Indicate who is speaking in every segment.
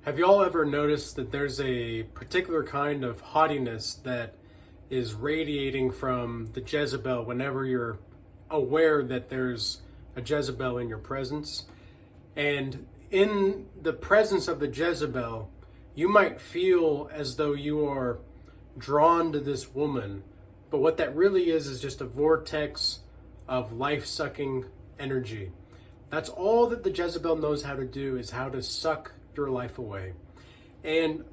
Speaker 1: Have you all ever noticed that there's a particular kind of haughtiness that is radiating from the Jezebel whenever you're aware that there's a Jezebel in your presence? And in the presence of the Jezebel, you might feel as though you are drawn to this woman, but what that really is just a vortex of life-sucking energy. That's all that the Jezebel knows how to do, is how to suck your life away. And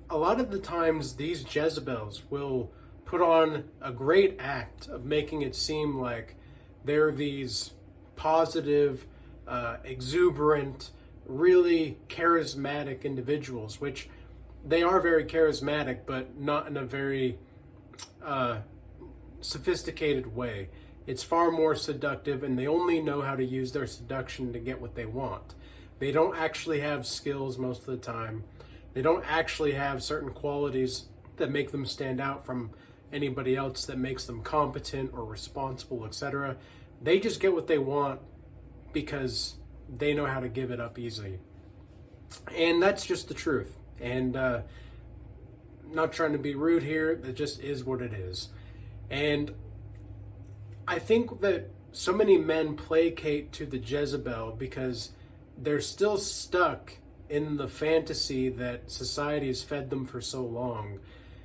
Speaker 1: a lot of the times these Jezebels will put on a great act of making it seem like they're these positive, exuberant, really charismatic individuals, which they are very charismatic, but not in a very sophisticated way. It's far more seductive, and they only know how to use their seduction to get what they want. They don't actually have skills most of the time. They don't actually have certain qualities that make them stand out from anybody else, that makes them competent or responsible, etc. They just get what they want because they know how to give it up easily. And that's just the truth. And not trying to be rude here, that just is what it is. And I think that so many men placate to the Jezebel because they're still stuck in the fantasy that society has fed them for so long.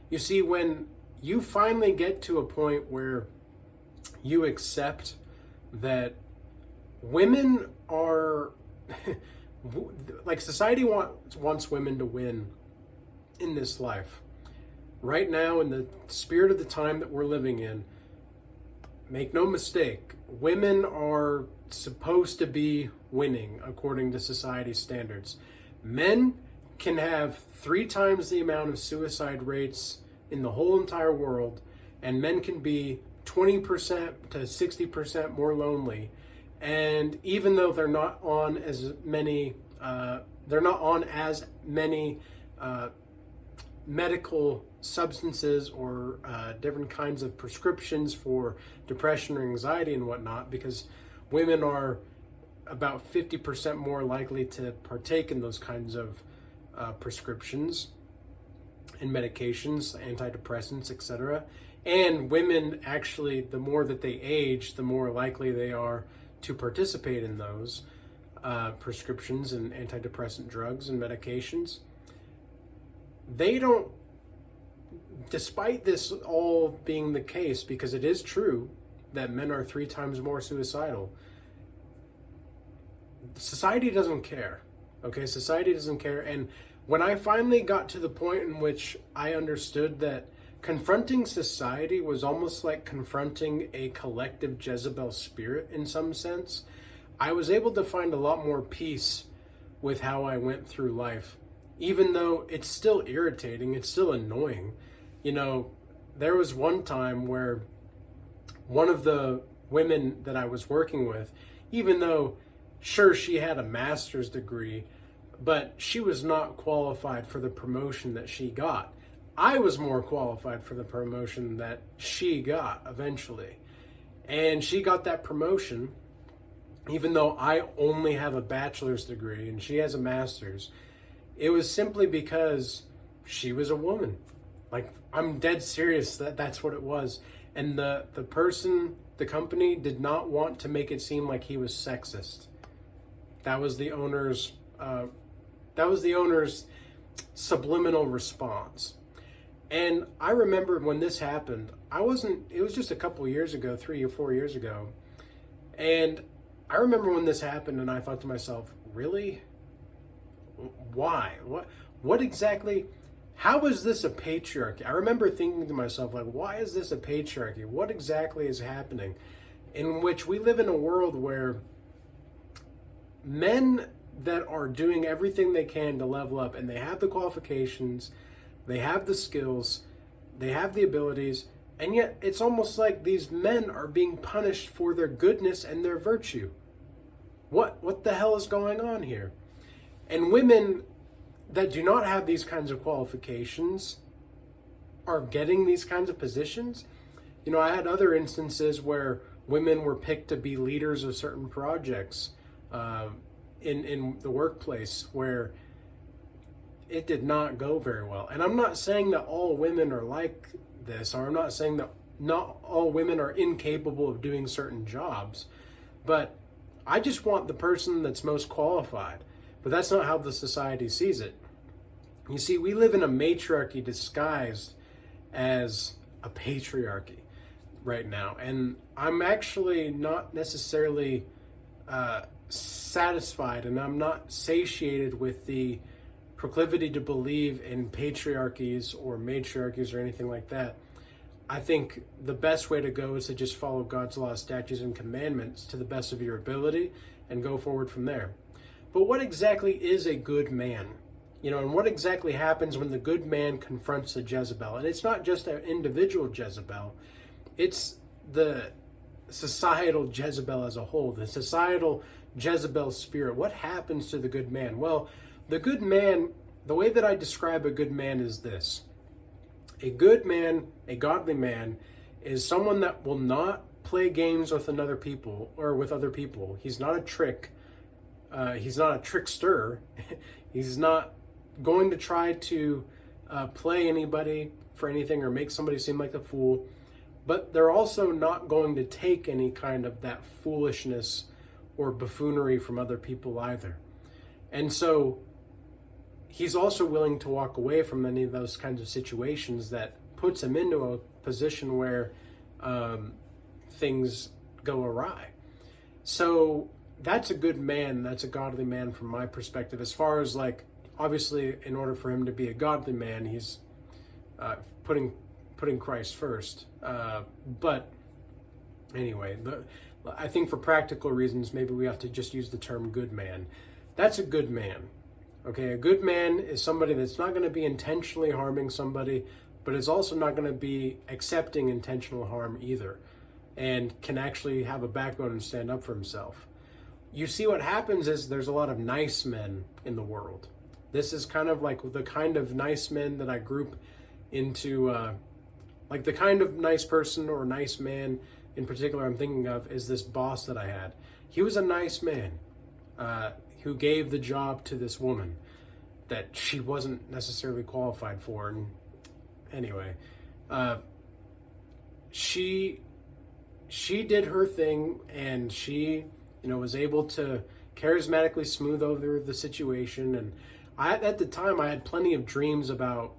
Speaker 1: You see, when you finally get to a point where you accept that women are like, society wants women to win in this life. Right now, in the spirit of the time that we're living in, make no mistake, women are supposed to be winning according to society's standards. Men can have 3 times the amount of suicide rates in the whole entire world, and men can be 20% to 60% more lonely. And even though they're not on as many medical substances or different kinds of prescriptions for depression or anxiety and whatnot, because women are about 50% more likely to partake in those kinds of prescriptions and medications, antidepressants, etc. And women actually, the more that they age, the more likely they are to participate in those prescriptions and antidepressant drugs and medications. They don't, despite this all being the case, because it is true that men are 3 times more suicidal, society doesn't care. Okay, society doesn't care. And when I finally got to the point in which I understood that confronting society was almost like confronting a collective Jezebel spirit in some sense, I was able to find a lot more peace with how I went through life. Even though it's still irritating, it's still annoying. You know, there was one time where one of the women that I was working with, even though, sure, she had a master's degree, but she was not qualified for the promotion that she got. I was more qualified for the promotion that she got eventually. And she got that promotion, even though I only have a bachelor's degree and she has a master's. It was simply because she was a woman. Like, I'm dead serious that that's what it was. And the company did not want to make it seem like he was sexist. That was the owner's subliminal response. And I remember when this happened, it was just a couple years ago, 3 or 4 years ago. And I remember when this happened and I thought to myself, really? Why? What exactly? How is this a patriarchy? I remember thinking to myself, like, why is this a patriarchy? What exactly is happening? In which we live in a world where men that are doing everything they can to level up, and they have the qualifications, they have the skills, they have the abilities, and yet it's almost like these men are being punished for their goodness and their virtue. What the hell is going on here? And women that do not have these kinds of qualifications are getting these kinds of positions. You know, I had other instances where women were picked to be leaders of certain projects in the workplace, where it did not go very well. And I'm not saying that all women are like this, or I'm not saying that not all women are incapable of doing certain jobs, but I just want the person that's most qualified. But that's not how the society sees it. You see, we live in a matriarchy disguised as a patriarchy right now. And I'm actually not necessarily satisfied, and I'm not satiated with the proclivity to believe in patriarchies or matriarchies or anything like that. I think the best way to go is to just follow God's laws, statutes, and commandments to the best of your ability and go forward from there. But what exactly is a good man? And what exactly happens when the good man confronts the Jezebel? And it's not just an individual Jezebel, it's the societal Jezebel as a whole, the societal Jezebel spirit. What happens to the good man? Well, the good man, the way that I describe a good man is this. A good man, a godly man, is someone that will not play games with other people. He's not a trick. He's not a trickster. He's not going to try to play anybody for anything or make somebody seem like a fool. But they're also not going to take any kind of that foolishness or buffoonery from other people either. And so he's also willing to walk away from any of those kinds of situations that puts him into a position where things go awry. So that's a good man. That's a godly man from my perspective. As far as obviously, in order for him to be a godly man, he's putting Christ first. But anyway, I think for practical reasons, maybe we have to just use the term good man. That's a good man. Okay, a good man is somebody that's not going to be intentionally harming somebody, but is also not going to be accepting intentional harm either, and can actually have a backbone and stand up for himself. You see, what happens is there's a lot of nice men in the world. This is kind of like the kind of nice men that I group into, like the kind of nice person or nice man in particular I'm thinking of is this boss that I had. He was a nice man who gave the job to this woman that she wasn't necessarily qualified for. And anyway, she did her thing, and she, was able to charismatically smooth over the situation. And at the time, I had plenty of dreams about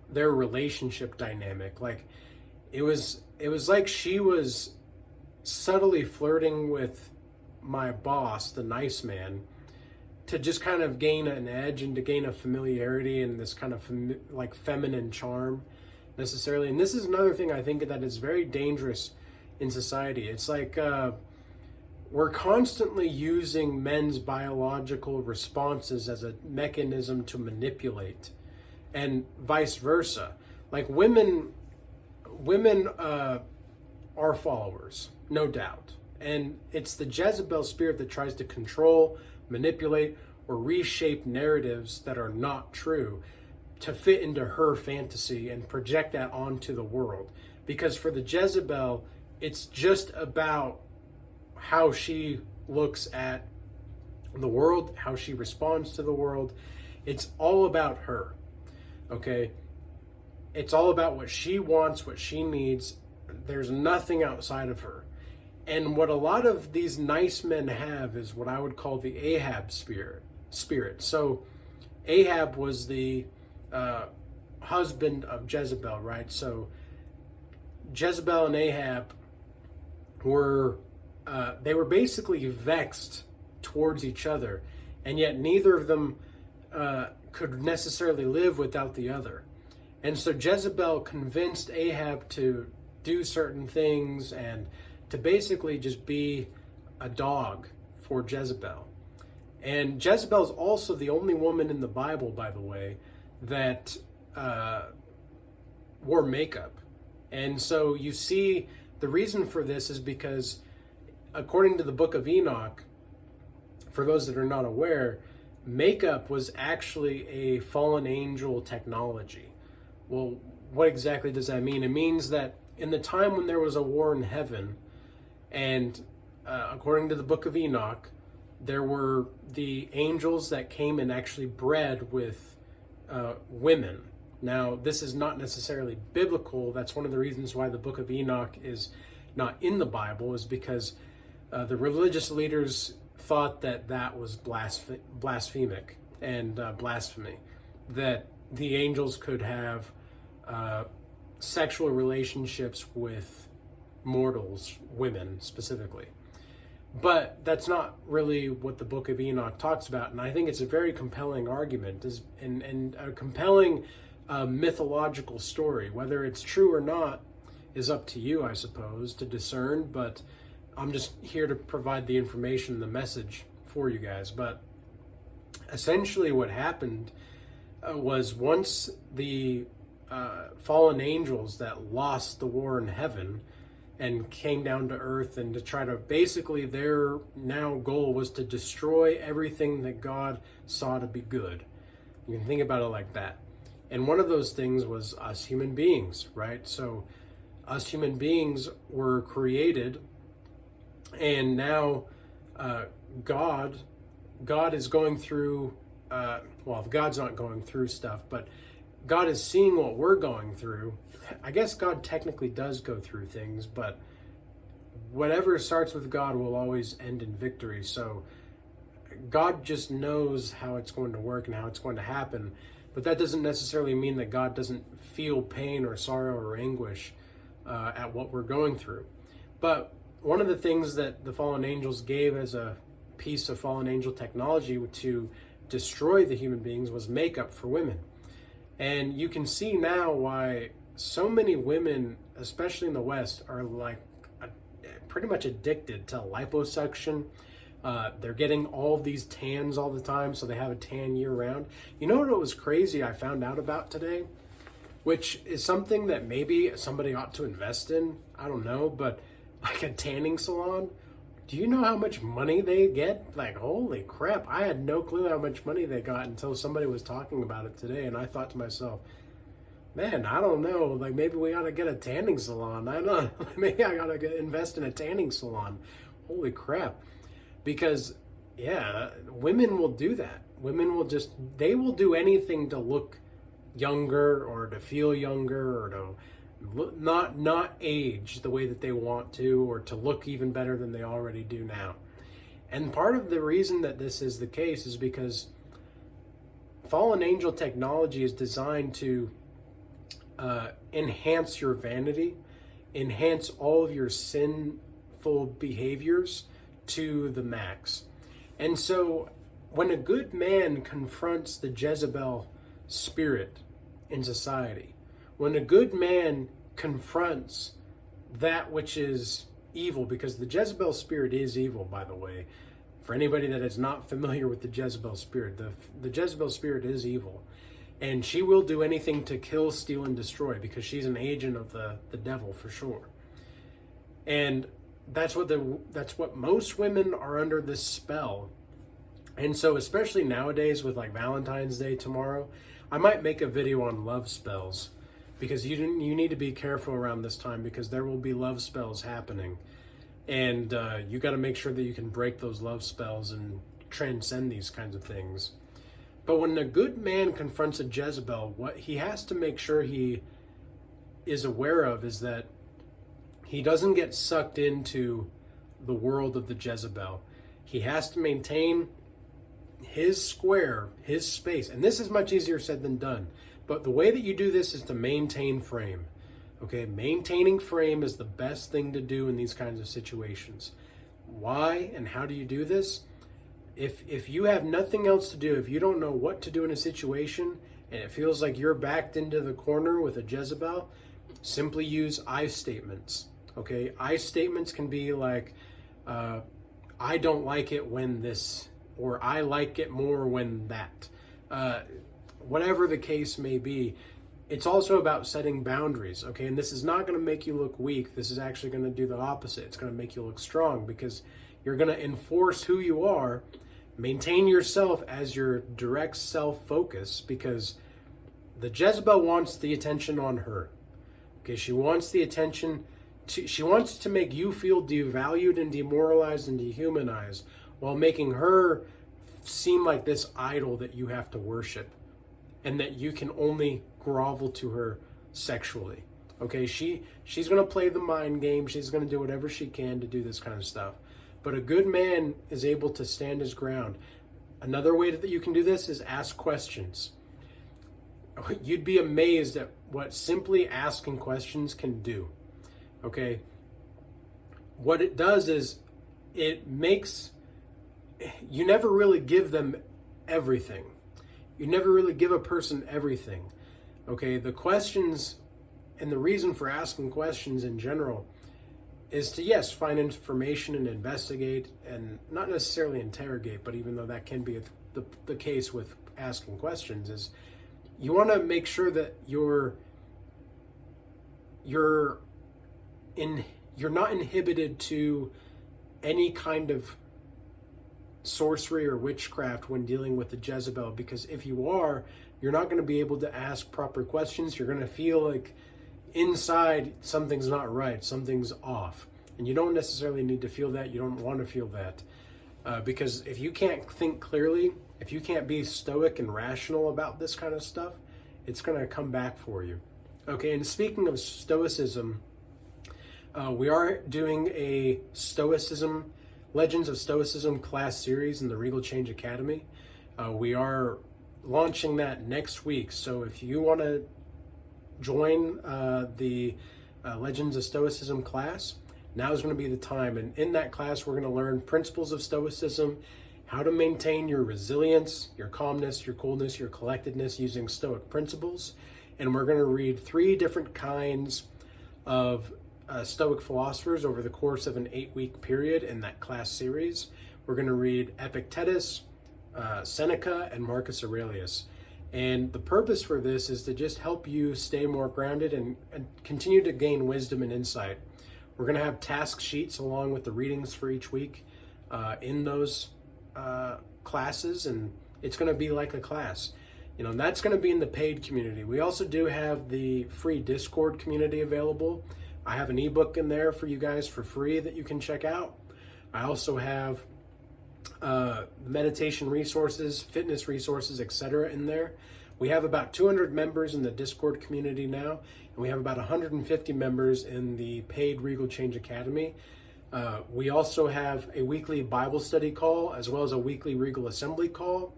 Speaker 1: their relationship dynamic. Like, it was like she was subtly flirting with my boss, the nice man, to just kind of gain an edge and to gain a familiarity and this kind of feminine charm necessarily. And this is another thing I think that is very dangerous in society. It's like we're constantly using men's biological responses as a mechanism to manipulate, and vice versa. Like women are followers, no doubt. And it's the Jezebel spirit that tries to control, manipulate, or reshape narratives that are not true to fit into her fantasy and project that onto the world. Because for the Jezebel, it's just about how she looks at the world, how she responds to the world. It's all about her, okay? It's all about what she wants, what she needs. There's nothing outside of her. And what a lot of these nice men have is what I would call the Ahab spirit. So Ahab was the husband of Jezebel, right? So Jezebel and Ahab were basically vexed towards each other, and yet neither of them could necessarily live without the other. And so Jezebel convinced Ahab to do certain things and to basically just be a dog for Jezebel. And Jezebel is also the only woman in the Bible, by the way, that wore makeup. And so you see, the reason for this is because, according to the book of Enoch, for those that are not aware, makeup was actually a fallen angel technology. Well, what exactly does that mean? It means that in the time when there was a war in heaven, and according to the book of Enoch, there were the angels that came and actually bred with women. Now, this is not necessarily biblical. That's one of the reasons why the book of Enoch is not in the Bible, is because the religious leaders thought that that was blasphemic and blasphemy, that the angels could have sexual relationships with mortals, women specifically. But that's not really what the book of Enoch talks about, and I think it's a very compelling argument and a compelling mythological story. Whether it's true or not is up to you, I suppose, to discern, but I'm just here to provide the information, the message for you guys. But essentially what happened was, once the fallen angels that lost the war in heaven and came down to earth, and to try to, basically their now goal was to destroy everything that God saw to be good. You can think about it like that. And one of those things was us human beings, right? So us human beings were created, and now God is going through, well, God's not going through stuff, but God is seeing what we're going through. I guess God technically does go through things, but whatever starts with God will always end in victory. So God just knows how it's going to work and how it's going to happen. But that doesn't necessarily mean that God doesn't feel pain or sorrow or anguish at what we're going through. But one of the things that the fallen angels gave as a piece of fallen angel technology to destroy the human beings was makeup for women. And you can see now why so many women, especially in the West, are like pretty much addicted to liposuction. They're getting all of these tans all the time, so they have a tan year round. You know what was crazy I found out about today? Which is something that maybe somebody ought to invest in. I don't know, but like a tanning salon. Do you know how much money they get? Like, holy crap. I had no clue how much money they got until somebody was talking about it today. And I thought to myself, man, I don't know. Like, maybe we ought to get a tanning salon. I don't know. Maybe I got to invest in a tanning salon. Holy crap. Because, yeah, women will do that. Women will they will do anything to look younger or to feel younger or to not age the way that they want to, or to look even better than they already do now. And part of the reason that this is the case is because fallen angel technology is designed to enhance your vanity, enhance all of your sinful behaviors to the max. And so when a good man confronts the Jezebel spirit in society, when a good man confronts that which is evil, because the Jezebel spirit is evil, by the way. For anybody that is not familiar with the Jezebel spirit, the Jezebel spirit is evil. And she will do anything to kill, steal, and destroy, because she's an agent of the devil for sure. And that's what most women are under, this spell. And so especially nowadays with like Valentine's Day tomorrow, I might make a video on love spells, because you need to be careful around this time, because there will be love spells happening. And you got to make sure that you can break those love spells and transcend these kinds of things. But when a good man confronts a Jezebel, what he has to make sure he is aware of is that he doesn't get sucked into the world of the Jezebel. He has to maintain his square, his space. And this is much easier said than done. But the way that you do this is to maintain frame. Okay, maintaining frame is the best thing to do in these kinds of situations. Why and how do you do this? If you have nothing else to do, if you don't know what to do in a situation, and it feels like you're backed into the corner with a Jezebel, simply use I statements. Okay, I statements can be like, I don't like it when this, or I like it more when that. Whatever the case may be, it's also about setting boundaries, okay? And this is not going to make you look weak. This is actually going to do the opposite. It's going to make you look strong, because you're going to enforce who you are, maintain yourself as your direct self-focus, because the Jezebel wants the attention on her. Okay, she wants the attention, she wants to make you feel devalued and demoralized and dehumanized, while making her seem like this idol that you have to worship and that you can only grovel to her sexually. Okay, she's going to play the mind game. She's going to do whatever she can to do this kind of stuff. But a good man is able to stand his ground. Another way that you can do this is ask questions. You'd be amazed at what simply asking questions can do. Okay? What it does is it makes, you never really give them everything. You never really give a person everything. Okay? The questions and the reason for asking questions in general is to, yes, find information and investigate and not necessarily interrogate, but even though that can be the case with asking questions, is you want to make sure that you're not inhibited to any kind of sorcery or witchcraft when dealing with the Jezebel, because if you are, you're not going to be able to ask proper questions. You're going to feel like inside something's not right, something's off. And you don't necessarily need to feel that. You don't want to feel that. Because if you can't think clearly, if you can't be stoic and rational about this kind of stuff, it's going to come back for you. Okay, and speaking of stoicism, we are doing a Legends of Stoicism class series in the Regal Change Academy. We are launching that next week. So if you want to join the Legends of Stoicism class, now is going to be the time. And in that class, we're going to learn principles of Stoicism, how to maintain your resilience, your calmness, your coolness, your collectedness using Stoic principles. And we're going to read 3 different kinds of Stoic philosophers over the course of an 8-week period in that class series. We're going to read Epictetus, Seneca, and Marcus Aurelius. And the purpose for this is to just help you stay more grounded and continue to gain wisdom and insight. We're going to have task sheets along with the readings for each week in those classes, and it's going to be like a class. You know, and that's going to be in the paid community. We also do have the free Discord community available. I have an ebook in there for you guys for free that you can check out. I also have meditation resources, fitness resources, etc. in there. We have about 200 members in the Discord community now, and we have about 150 members in the paid Regal Change Academy. We also have a weekly Bible study call as well as a weekly Regal Assembly call.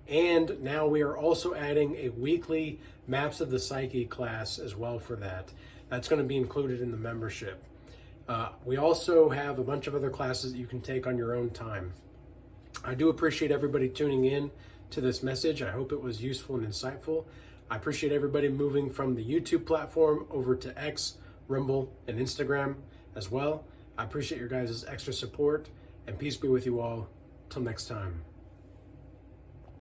Speaker 1: And now we are also adding a weekly Maps of the Psyche class as well for that. That's going to be included in the membership. We also have a bunch of other classes that you can take on your own time. I do appreciate everybody tuning in to this message. I hope it was useful and insightful. I appreciate everybody moving from the YouTube platform over to X, Rumble, and Instagram as well. I appreciate your guys' extra support, and peace be with you all. Till next time.